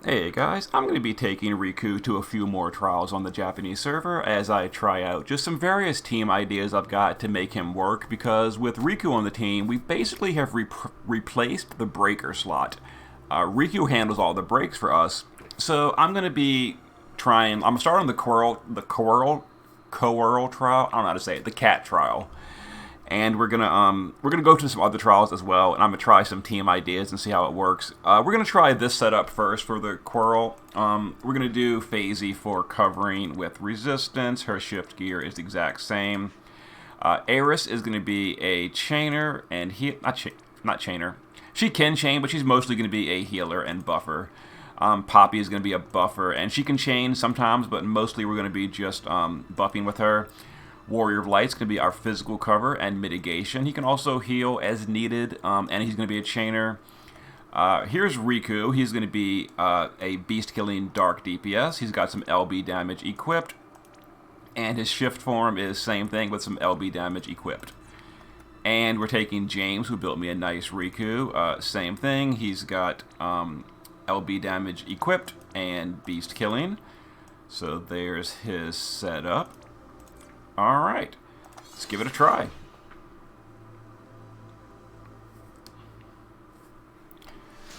Hey guys, I'm going to be taking Riku to a few more trials on the Japanese server as I try out just some various team ideas I've got to make him work, because with Riku on the team, we basically have replaced the breaker slot. Riku handles all the breaks for us, so I'm going to be I'm going to start on the Coeurl trial, I don't know how to say it, the cat trial. And we're gonna go to some other trials as well, and I'm gonna try some team ideas and see how it works. We're gonna try this setup first for the Quarrel. We're gonna do Phasey for covering with resistance. Her shift gear is the exact same. Eris is gonna be a chainer, and not chainer. She can chain, but she's mostly gonna be a healer and buffer. Poppy is gonna be a buffer, and she can chain sometimes, but mostly we're gonna be just buffing with her. Warrior of Light's going to be our physical cover and mitigation. He can also heal as needed, and he's going to be a chainer. Here's Riku. He's going to be a beast-killing dark DPS. He's got some LB damage equipped, and his shift form is same thing with some LB damage equipped. And we're taking James, who built me a nice Riku. Same thing. He's got LB damage equipped and beast-killing. So there's his setup. Alright, let's give it a try.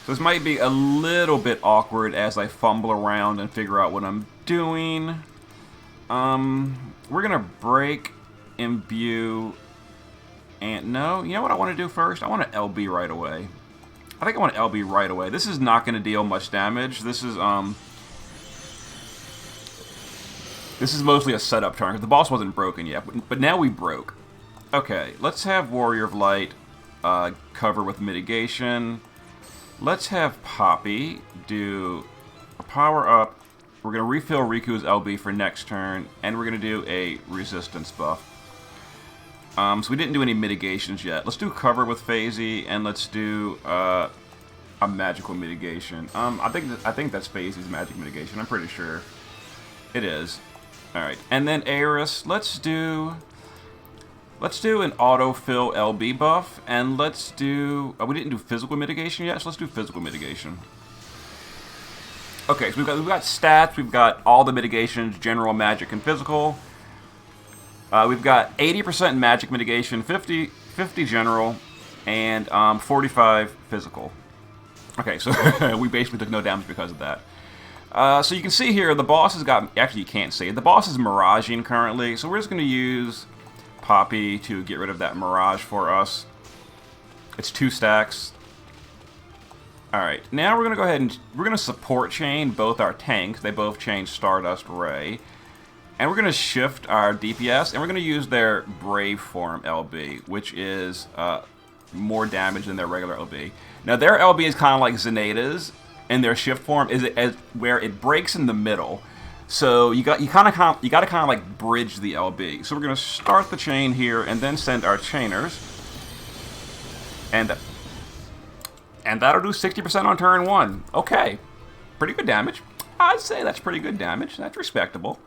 So this might be a little bit awkward as I fumble around and figure out what I'm doing. We're going to break, imbue, and no, you know what I want to do first? I want to LB right away. I think I want to LB right away. This is not going to deal much damage. This is mostly a setup turn, because the boss wasn't broken yet, but now we broke. Okay, let's have Warrior of Light cover with mitigation. Let's have Poppy do a power up. We're going to refill Riku's LB for next turn, and we're going to do a resistance buff. So we didn't do any mitigations yet. Let's do cover with Phasey, and let's do a magical mitigation. I think that's Phasey's magic mitigation. I'm pretty sure it is. Alright, and then Eris, let's do an autofill LB buff, and let's do, we didn't do physical mitigation yet, so let's do physical mitigation. Okay, so we've got stats, we've got all the mitigations, general, magic, and physical. We've got 80% magic mitigation, 50 general, and 45 physical. Okay, so we basically took no damage because of that. So you can see here, the boss has got, actually you can't see it, the boss is miraging currently, so we're just going to use Poppy to get rid of that mirage for us. It's 2 stacks. Alright, now we're going to go ahead and, we're going to support chain both our tanks, they both chain Stardust Ray, and we're going to shift our DPS, and we're going to use their Brave Form LB, which is more damage than their regular LB. Now their LB is kind of like Zenaida's, and their shift form is where it breaks in the middle, so you got to kind of like bridge the LB. So we're gonna start the chain here and then send our chainers, and that'll do 60% on turn 1. Okay, pretty good damage. I'd say that's pretty good damage. That's respectable.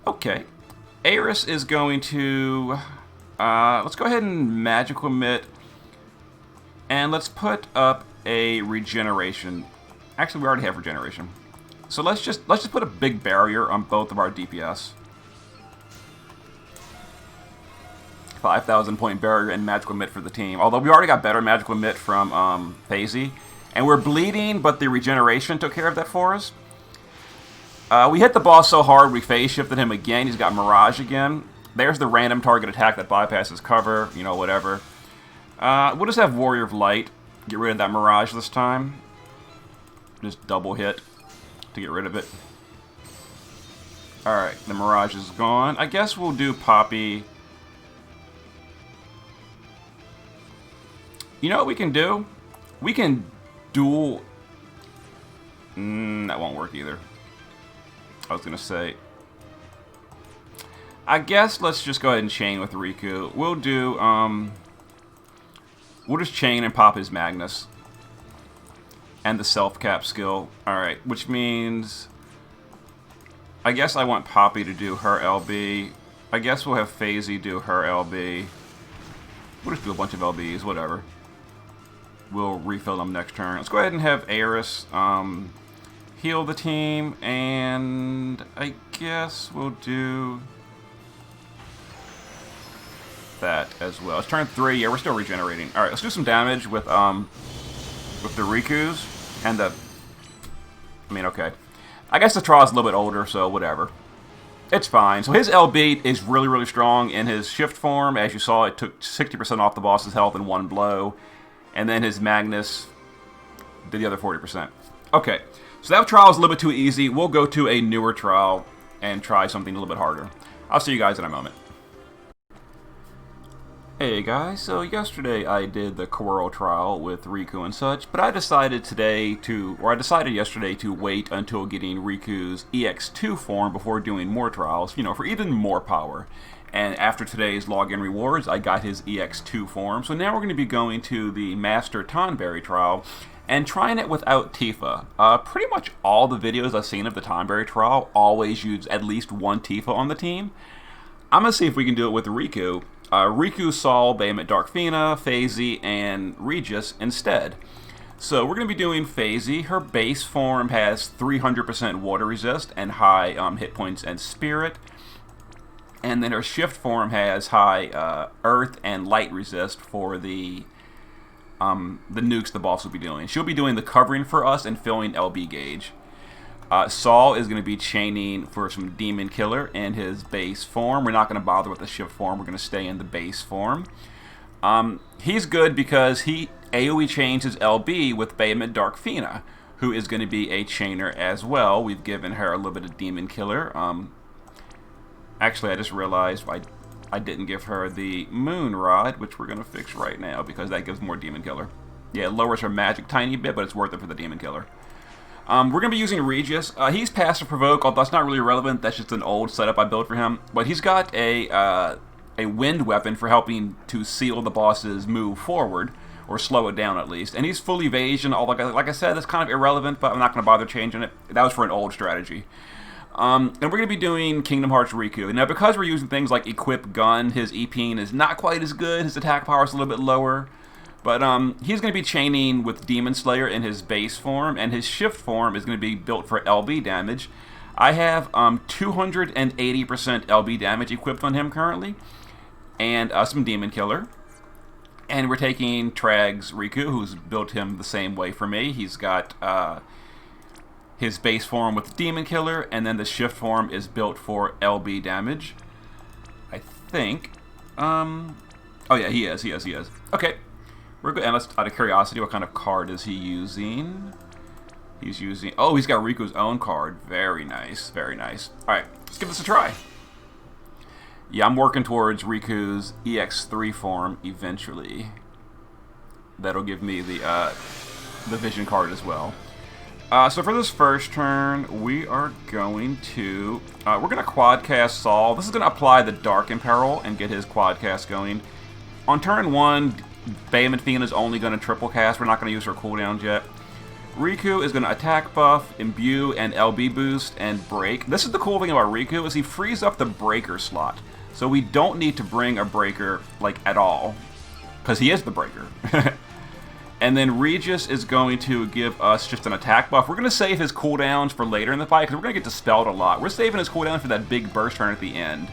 Okay, Eris is going to let's go ahead and magical emit, and let's put up a regeneration. Actually, we already have regeneration. So let's just put a big barrier on both of our DPS. 5,000 point barrier and magical emit for the team. Although we already got better magical emit from Phasey. And we're bleeding, but the regeneration took care of that for us. We hit the boss so hard we phase shifted him again. He's got Mirage again. There's the random target attack that bypasses cover. You know, whatever. We'll just have Warrior of Light get rid of that Mirage this time. Just double hit to get rid of it. Alright, the Mirage is gone. I guess we'll do Poppy. You know what we can do? We can dual... that won't work either. I was going to say... I guess let's just go ahead and chain with Riku. We'll do... we'll just chain and pop his Magnus. And the self-cap skill. Alright, which means... I guess I want Poppy to do her LB. I guess we'll have Phasey do her LB. We'll just do a bunch of LBs, whatever. We'll refill them next turn. Let's go ahead and have Eris heal the team, and I guess we'll do that as well. It's turn 3. Yeah, we're still regenerating. All right, let's do some damage with the Rikus and the. I mean, okay. I guess the Traw's a little bit older, so whatever. It's fine. So his LB is really, really strong in his shift form. As you saw, it took 60% off the boss's health in one blow, and then his Magnus did the other 40%. Okay, so that trial is a little bit too easy. We'll go to a newer trial and try something a little bit harder. I'll see you guys in a moment. Hey guys, so yesterday I did the Coeurl trial with Riku and such, but I decided yesterday to wait until getting Riku's EX2 form before doing more trials, you know, for even more power. And after today's login rewards, I got his EX2 form, so now we're going to be going to the Master Tonberry trial and trying it without Tifa. Pretty much all the videos I've seen of the Tonberry trial always use at least one Tifa on the team. I'm going to see if we can do it with Riku. Riku, Saul, Bahamut, Darkfina, Phasey, and Regis instead. So we're going to be doing Phasey. Her base form has 300% water resist and high hit points and spirit. And then her shift form has high earth and light resist for the nukes the boss will be doing. She'll be doing the covering for us and filling LB gauge. Saul is going to be chaining for some Demon Killer in his base form. We're not going to bother with the shift form. We're going to stay in the base form. He's good because he AoE chains his LB with Bahamut Darkfina, who is going to be a chainer as well. We've given her a little bit of Demon Killer. Actually, I just realized I didn't give her the Moon Rod, which we're going to fix right now because that gives more Demon Killer. Yeah, it lowers her magic tiny bit, but it's worth it for the Demon Killer. We're going to be using Regis. He's Passive Provoke, although that's not really relevant. That's just an old setup I built for him. But he's got a wind weapon for helping to seal the boss's move forward, or slow it down at least. And he's full evasion. Like I said, that's kind of irrelevant, but I'm not going to bother changing it. That was for an old strategy. And we're going to be doing Kingdom Hearts Riku. Now, because we're using things like Equip Gun, his EPing is not quite as good. His attack power is a little bit lower. But he's going to be chaining with Demon Slayer in his base form, and his shift form is going to be built for LB damage. I have 280% LB damage equipped on him currently, and some Demon Killer. And we're taking Trag's Riku, who's built him the same way for me. He's got his base form with Demon Killer, and then the shift form is built for LB damage. I think. Oh yeah, he is. Okay. We're good. And let's, out of curiosity, what kind of card is he using? He's using... Oh, he's got Riku's own card. Very nice. Very nice. Alright, let's give this a try. Yeah, I'm working towards Riku's EX3 form eventually. That'll give me the Vision card as well. So for this first turn, we are going to... we're going to quad cast Saul. This is going to apply the Dark Imperil and get his quad cast going. On turn 1... Bahamut Fiend is only going to triple cast. We're not going to use her cooldowns yet. Riku is going to attack buff, imbue, and LB boost, and break. This is the cool thing about Riku, is he frees up the breaker slot. So we don't need to bring a breaker, like, at all. Because he is the breaker. And then Regis is going to give us just an attack buff. We're going to save his cooldowns for later in the fight, because we're going to get dispelled a lot. We're saving his cooldown for that big burst turn at the end.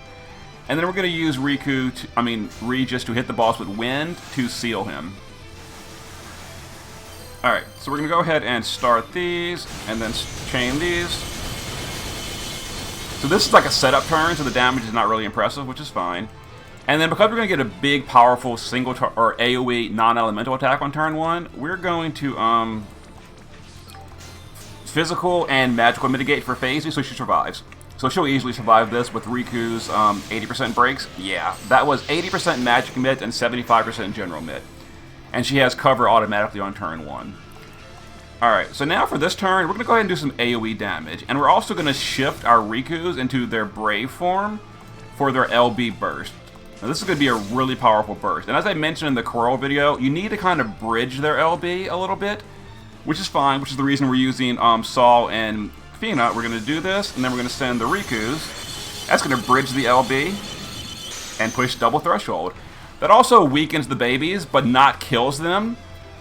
And then we're going to use Regis to hit the boss with wind to seal him. Alright, so we're going to go ahead and start these, and then chain these. So this is like a setup turn, so the damage is not really impressive, which is fine. And then because we're going to get a big, powerful single or AoE non-elemental attack on turn 1, we're going to physical and magical mitigate for Phasey, so she survives. So she'll easily survive this with Riku's 80% breaks. Yeah, that was 80% magic mid and 75% general mid. And she has cover automatically on turn 1. Alright, so now for this turn, we're going to go ahead and do some AoE damage. And we're also going to shift our Rikus into their Brave form for their LB burst. Now this is going to be a really powerful burst. And as I mentioned in the Quarrel video, you need to kind of bridge their LB a little bit. Which is fine, which is the reason we're using Saul and Fina. We're going to do this, and then we're going to send the Rikus. That's going to bridge the LB and push double threshold. That also weakens the babies, but not kills them.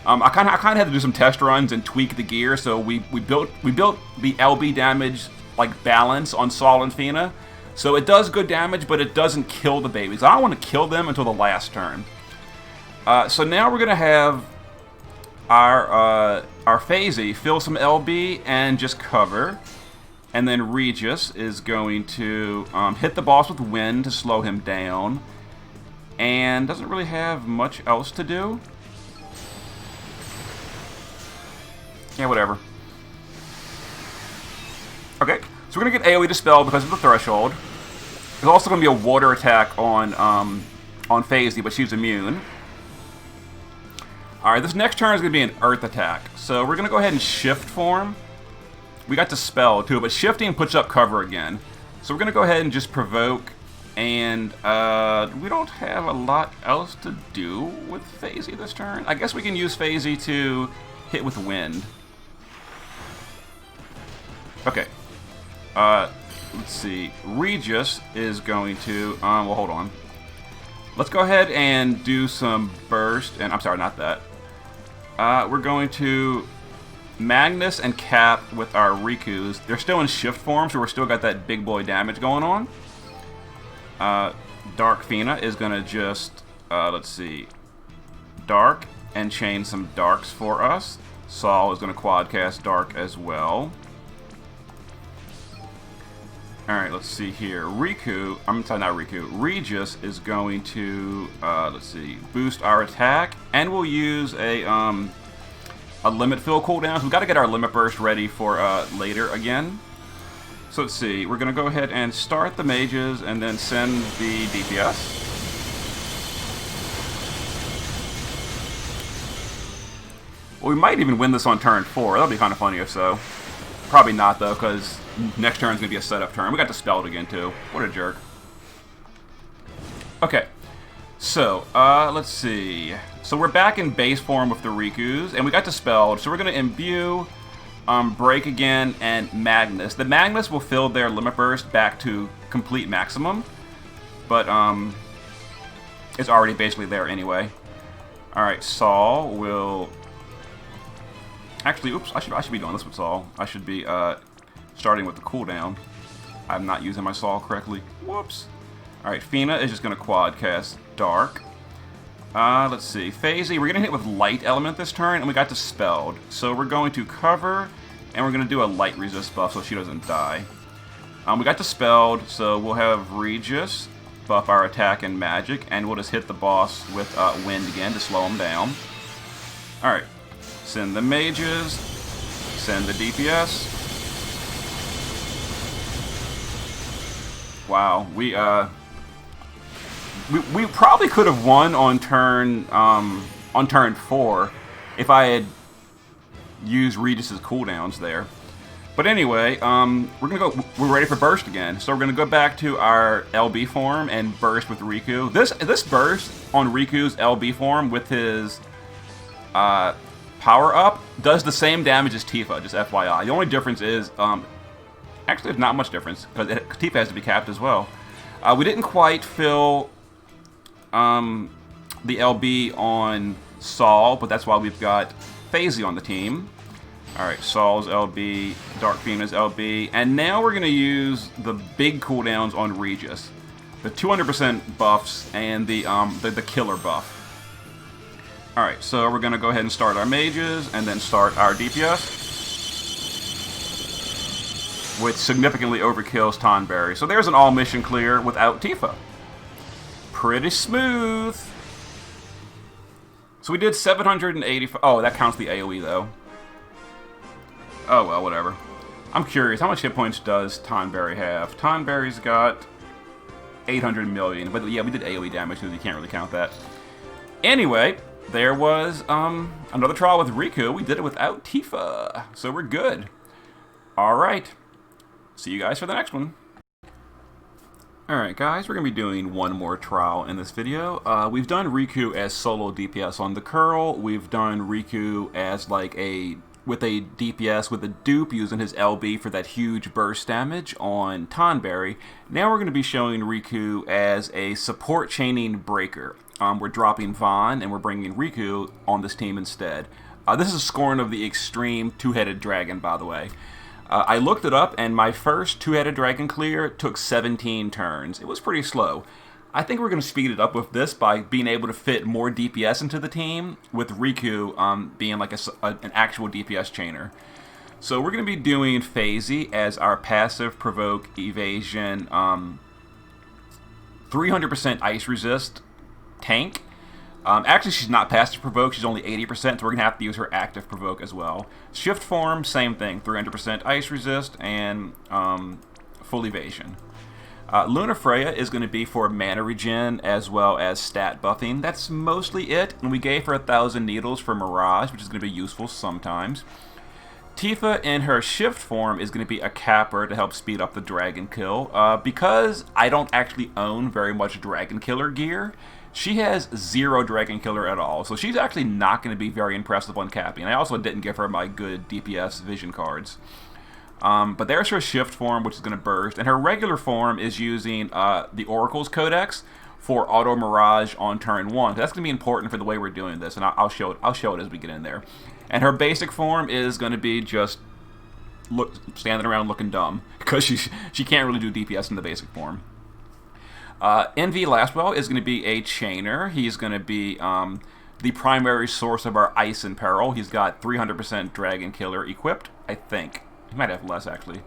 I kind of had to do some test runs and tweak the gear. So we built the LB damage like balance on Saul and Fina. So it does good damage, but it doesn't kill the babies. I don't want to kill them until the last turn. So now we're gonna have our Phasey fill some LB and just cover. And then Regis is going to hit the boss with Wind to slow him down. And doesn't really have much else to do. Yeah, whatever. Okay, so we're going to get AoE Dispel because of the Threshold. There's also going to be a Water attack on Phasey, but she's immune. Alright, this next turn is going to be an Earth attack. So we're going to go ahead and Shift form. We got Dispel too, but shifting puts up cover again. So we're going to go ahead and just provoke, and we don't have a lot else to do with Phasey this turn. I guess we can use Phasey to hit with Wind. Okay. Let's see. Regis is going to, well, hold on. Let's go ahead and do some burst, and I'm sorry, not that. We're going to Magnus and Cap with our Rikus. They're still in shift form, so we're still got that big boy damage going on. Dark Fina is going to just, let's see, Dark and chain some Darks for us. Saul is going to quad cast Dark as well. Alright, let's see here. Riku, I'm sorry, not Riku. Regis is going to, let's see, boost our attack, and we'll use a limit fill cooldown. So we've got to get our limit burst ready for later again. So let's see, we're going to go ahead and start the mages and then send the DPS. Well, we might even win this on turn 4. That'll be kind of funny if so. Probably not though, because next turn is going to be a setup turn. We got Dispelled again too. What a jerk. Okay, so let's see. So we're back in base form with the Rikus, and we got Dispelled. So we're going to Imbue, Break again, and Magnus. The Magnus will fill their limit burst back to complete maximum, but it's already basically there anyway. All right, Saul will. Actually, oops, I should be doing this with Saul. I should be starting with the cooldown. I'm not using my Saul correctly. Whoops. Alright, Fina is just going to quad cast Dark. Let's see. Phasey, we're going to hit with Light Element this turn, and we got Dispelled. So we're going to cover, and we're going to do a Light Resist buff so she doesn't die. We got Dispelled, so we'll have Regis buff our attack and magic, and we'll just hit the boss with Wind again to slow him down. Alright. Send the mages, send the DPS. Wow, we probably could have won on turn 4 if I had used Regis's cooldowns there. But anyway, we're ready for burst again. So we're gonna go back to our LB form and burst with Riku. This burst on Riku's LB form with his power up does the same damage as Tifa, just FYI. The only difference is, actually there's not much difference, because Tifa has to be capped as well. We didn't quite fill the LB on Saul, but that's why we've got Phasey on the team. Alright, Saul's LB, Dark Fina's LB, and now we're going to use the big cooldowns on Regis. The 200% buffs and the killer buff. Alright, so we're going to go ahead and start our mages, and then start our DPS, which significantly overkills Tonberry. So there's an all-mission clear without Tifa. Pretty smooth. So we did 785... Oh, that counts the AoE, though. Oh, well, whatever. I'm curious, how much hit points does Tonberry have? Tonberry's got 800 million. But yeah, we did AoE damage, so you can't really count that. Anyway... There was another trial with Riku. We did it without Tifa, so we're good. Alright, see you guys for the next one. Alright guys, we're going to be doing one more trial in this video. We've done Riku as solo DPS on the Coeurl. We've done Riku as like with a DPS with a dupe using his LB for that huge burst damage on Tonberry. Now we're going to be showing Riku as a support chaining breaker. we're dropping Vaughn and we're bringing Riku on this team instead. This is Scorn of the Extreme 2-Headed Dragon, by the way. I looked it up, and my first 2-Headed Dragon clear took 17 turns. It was pretty slow. I think we're going to speed it up with this by being able to fit more DPS into the team, with Riku being like an actual DPS chainer. So we're going to be doing Phasey as our passive provoke evasion 300% ice resist tank. Actually, she's not passive provoke, she's only 80%, so we're going to have to use her active provoke as well. Shift form, same thing, 300% ice resist and full evasion. Lunafreya is going to be for mana regen as well as stat buffing. That's mostly it, and we gave her 1,000 needles for Mirage, which is going to be useful sometimes. Tifa in her shift form is going to be a capper to help speed up the dragon kill. Because I don't actually own very much dragon killer gear, she has 0 dragon killer at all, so she's actually not going to be very impressive on capping. I also didn't give her my good DPS vision cards. But there's her shift form, which is going to burst, and her regular form is using the Oracle's Codex for auto Mirage on turn 1. That's going to be important for the way we're doing this, and I'll show it as we get in there. And her basic form is going to be just standing around looking dumb, because she can't really do DPS in the basic form. NV Lastwell is going to be a chainer. He's going to be the primary source of our Ice and Peril. He's got 300% Dragon Killer equipped, I think. He might have less, actually.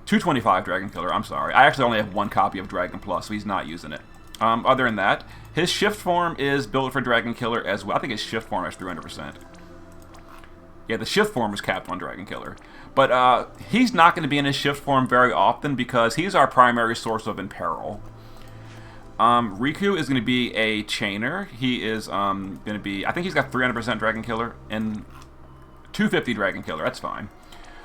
225 Dragon Killer, I'm sorry. I actually only have 1 copy of Dragon Plus, so he's not using it. Other than that, his shift form is built for Dragon Killer as well. I think his shift form has 300%. Yeah, the shift form is capped on Dragon Killer. But he's not going to be in his shift form very often because he's our primary source of Imperil. Riku is going to be a chainer. He is going to be... I think he's got 300% Dragon Killer and 250 Dragon Killer. That's fine.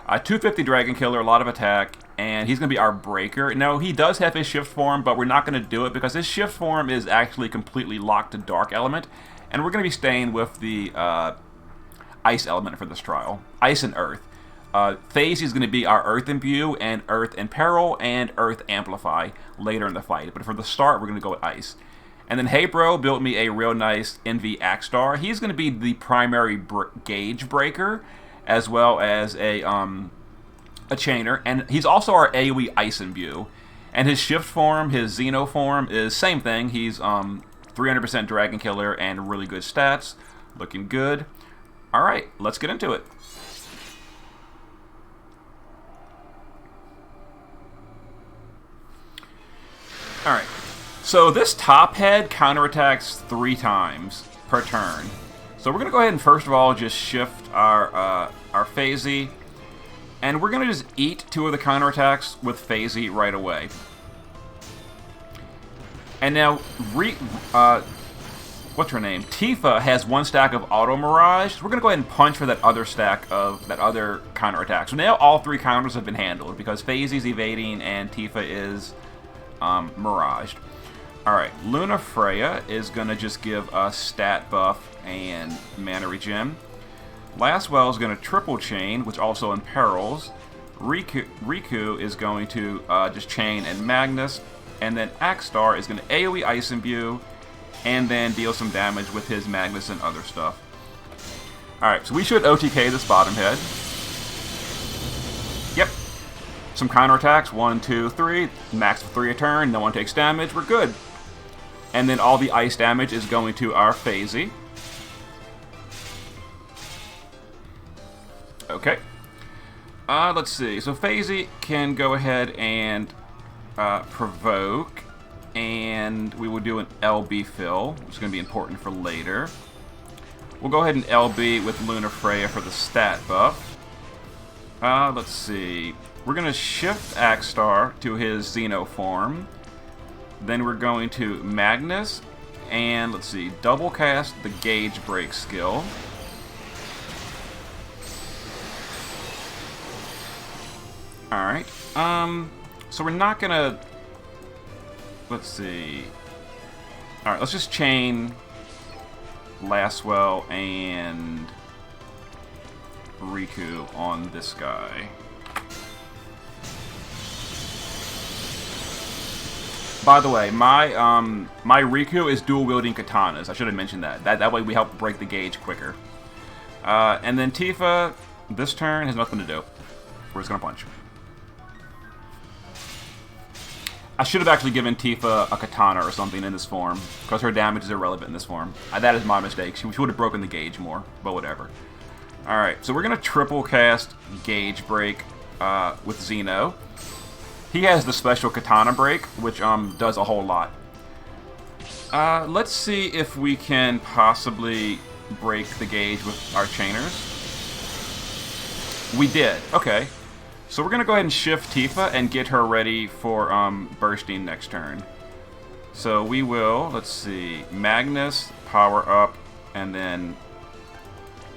250 Dragon Killer, a lot of attack, and he's going to be our breaker. No, he does have his shift form, but we're not going to do it because his shift form is actually completely locked to Dark Element, and we're going to be staying with the Ice Element for this trial. Ice and Earth. Phase is going to be our Earth Imbue and Earth Imperil and Earth Amplify later in the fight. But for the start, we're going to go with Ice. And then Hey Bro built me a real nice NV Axstar. He's going to be the primary gauge breaker as well as a chainer. And he's also our AoE Ice Imbue. And his shift form, his Xeno form, is same thing. He's 300% Dragon Killer and really good stats. Looking good. Alright, let's get into it. Alright, so this top head counterattacks 3 times per turn. So we're going to go ahead and first of all just shift our Phasey. And we're going to just eat 2 of the counterattacks with Phasey right away. And now, what's her name? Tifa has 1 stack of Auto Mirage. So we're going to go ahead and punch for that other stack of that other counterattack. So now all 3 counters have been handled because Phasey's evading and Tifa is miraged. Alright, Lunafreya is going to just give us stat buff and mana regen. Lastwell is going to triple chain, which also imperils. Riku is going to just chain and Magnus. And then Axstar is going to AoE Ice Imbue and then deal some damage with his Magnus and other stuff. Alright, so we should OTK this bottom head. Yep. Some counterattacks, 1, 2, 3, max of 3 a turn, no one takes damage, we're good. And then all the ice damage is going to our Phasey. Okay. Let's see, so Phasey can go ahead and provoke, and we will do an LB fill, which is going to be important for later. We'll go ahead and LB with Lunafreya for the stat buff. Let's see. We're going to shift Axstar to his Xeno form. Then we're going to Magnus. And let's see. Double cast the Gauge Break skill. Alright. So we're not going to... Let's see. Alright, let's just chain Lastwell and Riku on this guy. By the way, my Riku is dual wielding katanas. I should have mentioned that. That way we help break the gauge quicker. And then Tifa, this turn has nothing to do. We're just gonna punch. I should have actually given Tifa a katana or something in this form, because her damage is irrelevant in this form. That is my mistake. She would have broken the gauge more, but whatever. Alright, so we're going to triple cast Gauge Break with Xeno. He has the special Katana Break, which does a whole lot. Let's see if we can possibly break the gauge with our Chainers. We did. Okay. So we're going to go ahead and shift Tifa and get her ready for bursting next turn. So we will, let's see, Magnus, power up, and then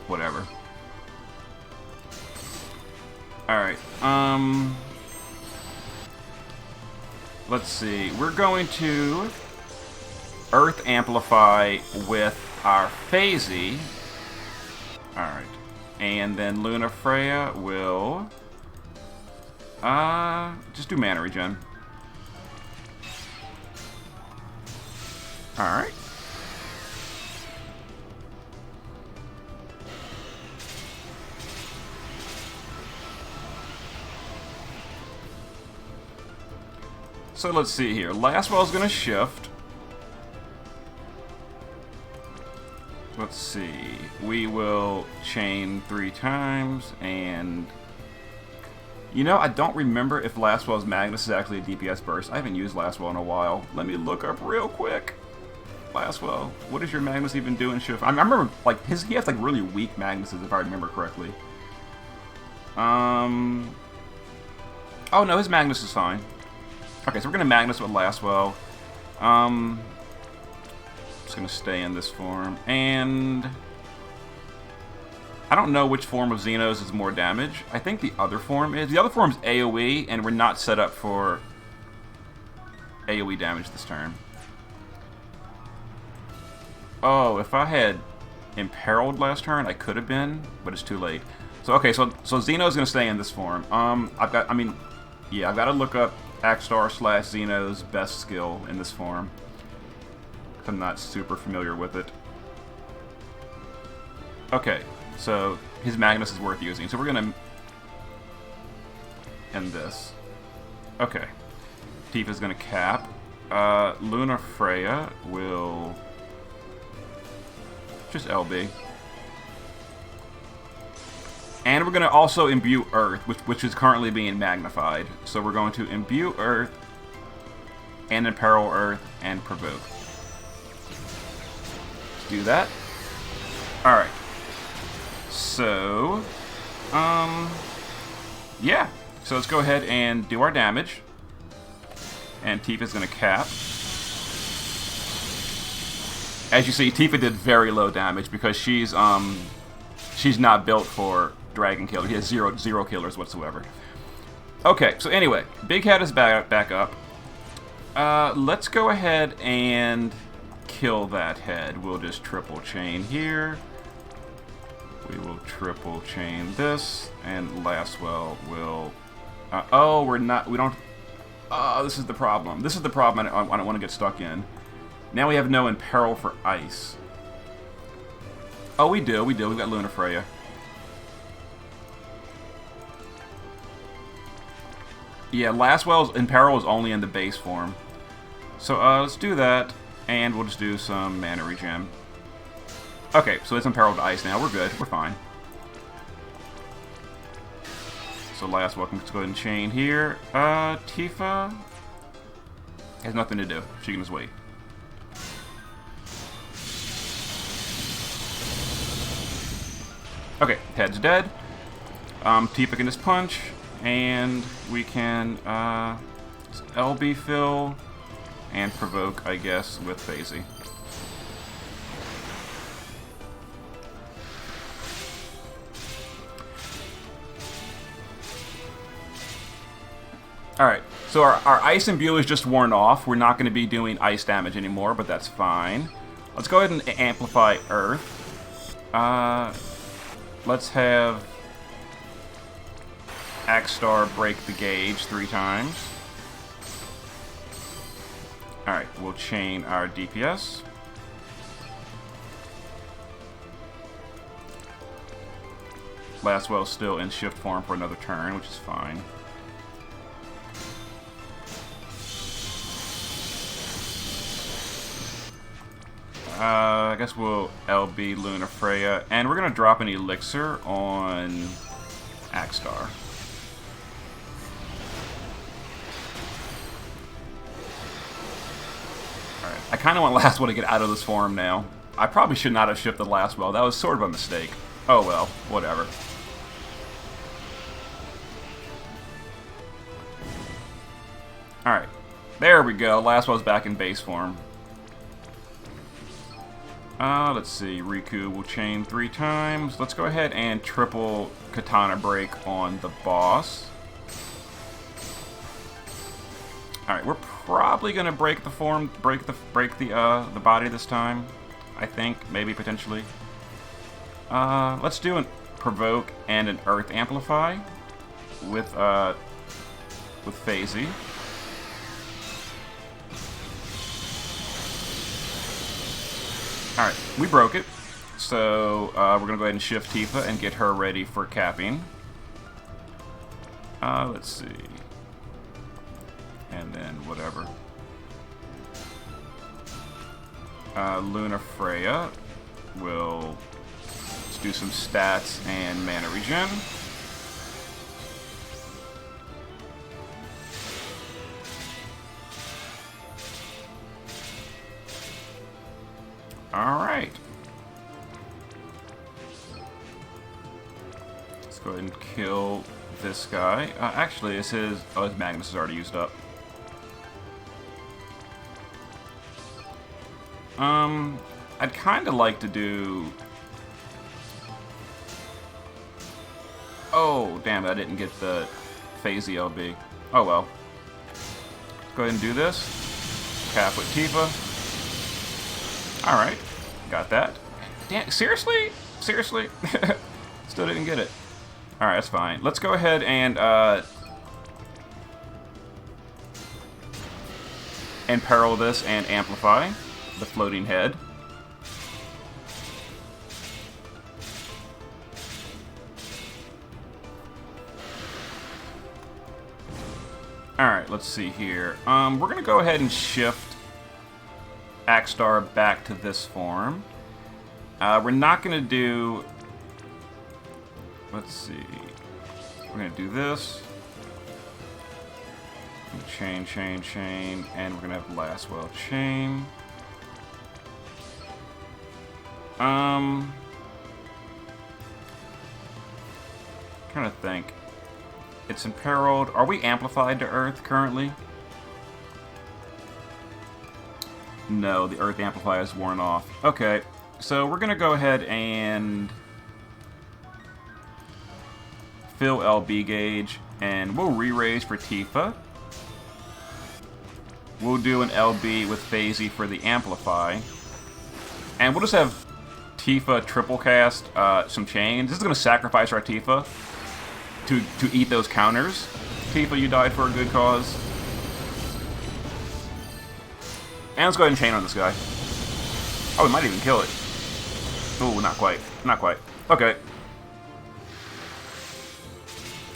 whatever. Alright, let's see, we're going to Earth Amplify with our Phasey. Alright, and then Luna Freya will... just do mana regen. Alright. So let's see here. Lastwell's gonna shift. Let's see. We will chain 3 times and... You know, I don't remember if Lastwell's Magnus is actually a DPS burst. I haven't used Lastwell in a while. Let me look up real quick. Lastwell, what does your Magnus even do in shift? I remember, like, he has, like, really weak Magnuses, if I remember correctly. Oh, no, his Magnus is fine. Okay, so we're going to Magnus with Lastwell. Just going to stay in this form. And... I don't know which form of Xenos is more damage. I think the other form is. The other form is AoE, and we're not set up for AoE damage this turn. Oh, if I had Imperiled last turn, I could have been, but it's too late. So, okay, so Xeno's going to stay in this form. I've got to look up Axstar/Xeno's best skill in this form. I'm not super familiar with it. Okay. So, his Magnus is worth using. So we're going to end this. Okay. Tifa's going to cap. Luna Freya will just LB. And we're going to also imbue Earth, which is currently being magnified. So we're going to imbue Earth and imperil Earth and provoke. Let's do that. Alright. So, yeah. So let's go ahead and do our damage. And Tifa's going to cap. As you see, Tifa did very low damage because she's not built for Dragon Killer. He has zero killers whatsoever. Okay, so anyway, Big Head is back up. Let's go ahead and kill that head. We'll just triple chain here. We will triple chain this, and Lastwell will... oh, we don't... Oh, this is the problem. This is the problem I don't want to get stuck in. Now we have no Imperil for Ice. Oh, we do. We've got Luna Freya. Yeah, Lastwell's Imperil is only in the base form. So, let's do that, and we'll just do some mana regen. Okay, so it's Imperiled to Ice now. We're good. We're fine. So Lastwell can go ahead and chain here. Tifa has nothing to do. She can just wait. Okay, head's dead. Tifa can just punch, and we can LB fill and provoke, I guess, with Phasey. Alright, so our Ice Imbue is just worn off. We're not going to be doing ice damage anymore, but that's fine. Let's go ahead and amplify Earth. Let's have Axstar break the gauge 3 times. Alright, we'll chain our DPS. Lastwell's still in shift form for another turn, which is fine. I guess we'll LB Luna Freya, and we're gonna drop an elixir on Axstar. Alright, I kind of want Lastwell to get out of this form now. I probably should not have shifted Lastwell. That was sort of a mistake. Oh well, whatever. Alright, there we go. Lastwell's back in base form. Let's see. Riku will chain 3 times. Let's go ahead and triple Katana Break on the boss. Alright, we're probably gonna break the form, break the body this time. I think, maybe, potentially. Let's do a Provoke and an Earth Amplify with Phasey. Alright, we broke it. So, we're gonna go ahead and shift Tifa and get her ready for capping. Let's see. And then whatever. Luna Freya will do some stats and mana regen. Alright. Let's go ahead and kill this guy. Actually, this is... Oh, his Magnus is already used up. I'd kind of like to do... Oh, damn it, I didn't get the Phasey LB. Oh well. Go ahead and do this. Cap with Tifa. Alright, got that. Damn, seriously? Seriously? Still didn't get it. Alright, that's fine. Let's go ahead and Peril this and amplify the floating head. Alright, let's see here. We're gonna go ahead and shift Axstar back to this form. We're not gonna do... Let's see. We're gonna do this. Chain, chain, chain, and we're gonna have Lastwell chain. Trying to think. It's imperiled. Are we amplified to Earth currently? No, the Earth Amplifier is worn off. Okay, so we're gonna go ahead and fill LB gauge, and we'll re-raise for Tifa. We'll do an LB with Phasey for the Amplify. And we'll just have Tifa triple cast some chains. This is gonna sacrifice our Tifa to eat those counters. Tifa, you died for a good cause. And let's go ahead and chain on this guy. Oh, we might even kill it. Oh, not quite. Not quite. Okay.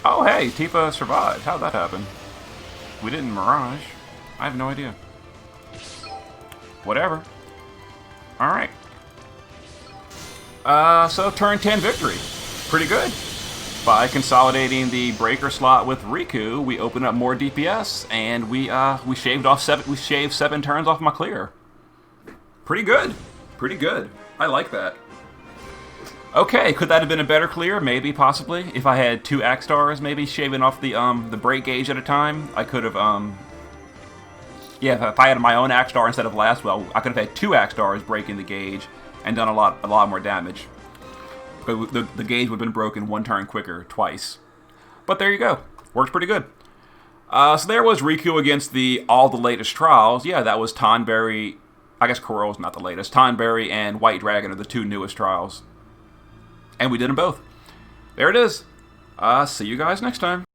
Oh, hey, Tifa survived. How'd that happen? We didn't Mirage. I have no idea. Whatever. Alright. So turn 10 victory. Pretty good. By consolidating the breaker slot with Riku, we open up more DPS, and we shaved 7 turns off my clear. Pretty good. Pretty good. I like that. Okay, could that have been a better clear? Maybe, possibly. If I had 2 Axstars, maybe shaving off the break gauge at a time, I could have yeah, if I had my own Axstar instead of Lastwell, I could have had 2 Axstars breaking the gauge and done a lot more damage. But the gauge would have been broken 1 turn quicker, twice. But there you go. Worked pretty good. So there was Riku against all the latest trials. Yeah, that was Tonberry. I guess Coeurl's not the latest. Tonberry and White Dragon are the 2 newest trials. And we did them both. There it is. See you guys next time.